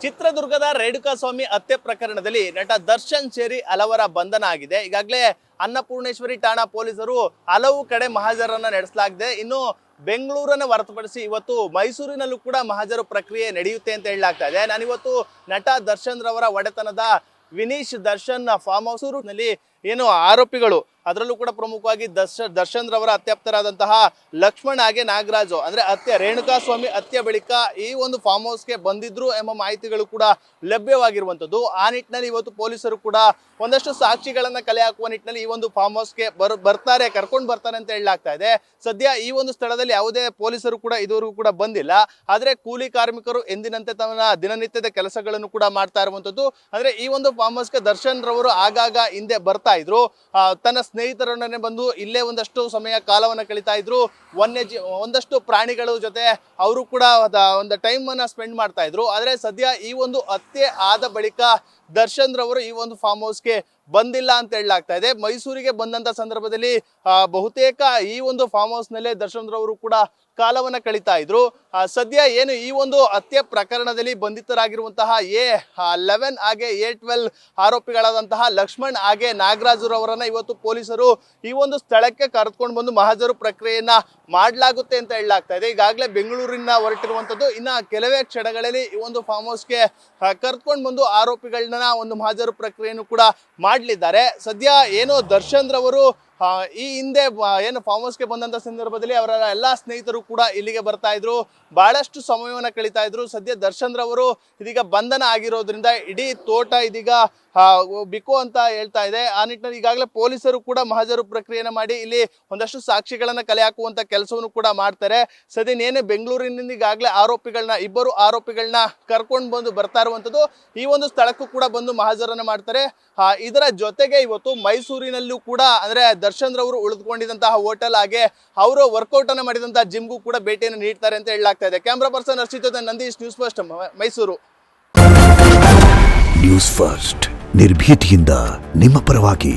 ಚಿತ್ರದುರ್ಗದ ರೇಣುಕಾಸ್ವಾಮಿ ಹತ್ಯೆ ಪ್ರಕರಣದಲ್ಲಿ ನಟ ದರ್ಶನ್ ಸೇರಿ ಹಲವರ ಬಂಧನ ಆಗಿದೆ. ಈಗಾಗಲೇ ಅನ್ನಪೂರ್ಣೇಶ್ವರಿ ಠಾಣಾ ಪೊಲೀಸರು ಹಲವು ಕಡೆ ಮಹಾಜರನ್ನ ನಡೆಸಲಾಗಿದೆ. ಇನ್ನು ಬೆಂಗಳೂರನ್ನು ಹೊರತುಪಡಿಸಿ ಇವತ್ತು ಮೈಸೂರಿನಲ್ಲೂ ಕೂಡ ಮಹಾಜರು ಪ್ರಕ್ರಿಯೆ ನಡೆಯುತ್ತೆ ಅಂತ ಹೇಳಲಾಗ್ತಾ ಇದೆ. ನಾನಿವತ್ತು ನಟ ದರ್ಶನ್ ರವರ ಒಡೆತನದ ವಿನೀಶ್ ದರ್ಶನ್ ಫಾರ್ಮ್ ಹೌಸ್ನಲ್ಲಿ ಏನು ಆರೋಪಿಗಳು, ಅದರಲ್ಲೂ ಕೂಡ ಪ್ರಮುಖವಾಗಿ ದರ್ಶನ್ ರವರ ಅತ್ಯಾಪ್ತರಾದಂತಹ ಲಕ್ಷ್ಮಣ್ ಹಾಗೆ ನಾಗರಾಜು ಅಂದ್ರೆ ರೇಣುಕಾಸ್ವಾಮಿ ಹತ್ಯೆ ಬಳಿಕ ಈ ಒಂದು ಫಾರ್ಮ್ ಹೌಸ್ಗೆ ಬಂದಿದ್ರು ಎಂಬ ಮಾಹಿತಿಗಳು ಕೂಡ ಲಭ್ಯವಾಗಿರುವಂತದ್ದು. ಆ ನಿಟ್ಟಿನಲ್ಲಿ ಇವತ್ತು ಪೊಲೀಸರು ಕೂಡ ಒಂದಷ್ಟು ಸಾಕ್ಷಿಗಳನ್ನ ಕಲೆ ಹಾಕುವ ನಿಟ್ಟಿನಲ್ಲಿ ಈ ಒಂದು ಫಾರ್ಮ್ ಹೌಸ್ಗೆ ಕರ್ಕೊಂಡು ಬರ್ತಾರೆ ಅಂತ ಹೇಳಲಾಗ್ತಾ ಇದೆ. ಸದ್ಯ ಈ ಒಂದು ಸ್ಥಳದಲ್ಲಿ ಯಾವುದೇ ಪೊಲೀಸರು ಕೂಡ ಇದುವರೆಗೂ ಕೂಡ ಬಂದಿಲ್ಲ. ಆದ್ರೆ ಕೂಲಿ ಕಾರ್ಮಿಕರು ಎಂದಿನಂತೆ ತಮ್ಮ ದಿನನಿತ್ಯದ ಕೆಲಸಗಳನ್ನು ಕೂಡ ಮಾಡ್ತಾ ಇರುವಂತದ್ದು. ಅಂದ್ರೆ ಈ ಒಂದು ಫಾರ್ಮ್ ಹೌಸ್ಗೆ ದರ್ಶನ್ ರವರು ಆಗಾಗ ಹಿಂದೆ ಬರ್ತಾ ಇದ್ರು. ತನ್ನ ಸ್ನೇಹಿತರೊಡನೆ ಬಂದು ಇಲ್ಲೇ ಒಂದಷ್ಟು ಸಮಯ ಕಾಲವನ್ನು ಕಳೀತಾ ಇದ್ರು. ಒಂದಷ್ಟು ಪ್ರಾಣಿಗಳ ಜೊತೆ ಅವರು ಕೂಡ ಒಂದು ಟೈಮ್ ಅನ್ನ ಸ್ಪೆಂಡ್ ಮಾಡ್ತಾ ಇದ್ರು. ಆದ್ರೆ ಸದ್ಯ ಈ ಒಂದು ಹತ್ಯೆ ಆದ ಬಳಿಕ ದರ್ಶನ್ ರವರು ಈ ಒಂದು ಫಾರ್ಮ್ ಹೌಸ್ಗೆ ಬಂದಿಲ್ಲ ಅಂತ ಹೇಳಲಾಗ್ತಾ ಇದೆ. ಮೈಸೂರಿಗೆ ಬಂದಂತ ಸಂದರ್ಭದಲ್ಲಿ ಬಹುತೇಕ ಈ ಒಂದು ಫಾರ್ಮ್ ಹೌಸ್ ನಲ್ಲೇ ದರ್ಶನ್ ರವರು ಕೂಡ ಕಾಲವನ್ನ ಕಳೀತಾ ಇದ್ರು. ಸದ್ಯ ಏನು ಈ ಒಂದು ಹತ್ಯೆ ಪ್ರಕರಣದಲ್ಲಿ ಬಂಧಿತರಾಗಿರುವಂತಹ A11 ಹಾಗೆ A12 ಆರೋಪಿಗಳಾದಂತಹ ಲಕ್ಷ್ಮಣ್ ಹಾಗೆ ನಾಗರಾಜುರವರನ್ನ ಇವತ್ತು ಪೊಲೀಸರು ಈ ಒಂದು ಸ್ಥಳಕ್ಕೆ ಕರೆದುಕೊಂಡು ಬಂದು ಮಹಾಜರು ಪ್ರಕ್ರಿಯೆಯನ್ನ ಮಾಡಲಾಗುತ್ತೆ ಅಂತ ಹೇಳಲಾಗ್ತಾ ಇದೆ. ಈಗಾಗಲೇ ಬೆಂಗಳೂರಿನ ಹೊರಟಿರುವಂತದ್ದು. ಇನ್ನ ಕೆಲವೇ ಕ್ಷಣಗಳಲ್ಲಿ ಈ ಒಂದು ಫಾರ್ಮ್ ಹೌಸ್ಗೆ ಕರೆದುಕೊಂಡು ಬಂದು ಆರೋಪಿಗಳನ್ನ ಒಂದು ಮಹಾಜರು ಪ್ರಕ್ರಿಯೆಯನ್ನು ಕೂಡ ಮಾಡಲಿದ್ದಾರೆ. ಸದ್ಯ ಏನು ದರ್ಶನ್ ರವರು ಈ ಹಿಂದೆ ಏನು ಫಾರ್ಮ್ ಹೌಸ್ಗೆ ಬಂದಂತ ಸಂದರ್ಭದಲ್ಲಿ ಅವರ ಎಲ್ಲಾ ಸ್ನೇಹಿತರು ಕೂಡ ಇಲ್ಲಿಗೆ ಬರ್ತಾ ಇದ್ರು, ಬಹಳಷ್ಟು ಸಮಯವನ್ನ ಕಳೀತಾ ಇದ್ರು. ಸದ್ಯ ದರ್ಶನ್ ರವರು ಇದೀಗ ಬಂಧನ ಆಗಿರೋದ್ರಿಂದ ಇಡೀ ತೋಟ ಇದೀಗ ಬಿಕೋ ಅಂತ ಹೇಳ್ತಾ ಇದೆ. ಆ ನಿಟ್ಟಿನಲ್ಲಿ ಈಗಾಗಲೇ ಪೊಲೀಸರು ಕೂಡ ಮಹಾಜರು ಪ್ರಕ್ರಿಯೆನ ಮಾಡಿ ಇಲ್ಲಿ ಒಂದಷ್ಟು ಸಾಕ್ಷಿಗಳನ್ನ ಕಲೆ ಹಾಕುವಂತ ಕೆಲಸವನ್ನು ಕೂಡ ಮಾಡ್ತಾರೆ. ಸದ್ಯ ಏನೇ ಬೆಂಗಳೂರಿನಿಂದ ಈಗಾಗಲೇ ಇಬ್ಬರು ಆರೋಪಿಗಳನ್ನ ಕರ್ಕೊಂಡು ಬಂದು ಬರ್ತಾ ಇರುವಂತದ್ದು. ಈ ಒಂದು ಸ್ಥಳಕ್ಕೂ ಕೂಡ ಬಂದು ಮಹಾಜರನ್ನ ಮಾಡ್ತಾರೆ. ಇದರ ಜೊತೆಗೆ ಇವತ್ತು ಮೈಸೂರಿನಲ್ಲೂ ಕೂಡ ಅಂದ್ರೆ ದರ್ಶನ್ ರವರು ಉಳಿದುಕೊಂಡಿದ್ದಂತಹ ಹೋಟೆಲ್ ಹಾಗೆ ಅವರು ವರ್ಕೌಟ್ ಅನ್ನ ಮಾಡಿದಂತಹ ಜಿಮ್ಗೂ ಕೂಡ ಭೇಟಿಯನ್ನು ನೀಡ್ತಾರೆ ಅಂತ ಹೇಳಲಾಗ್ತಾ ಇದೆ. ಕ್ಯಾಮ್ರಾ ಪರ್ಸನ್ ಹರ್ಷಿತ್ ಜೊತೆ Nandish, news first Mysuru. News first ನಿರ್ಭೀತಿಯಿಂದ ನಿಮ್ಮ ಪರವಾಗಿ.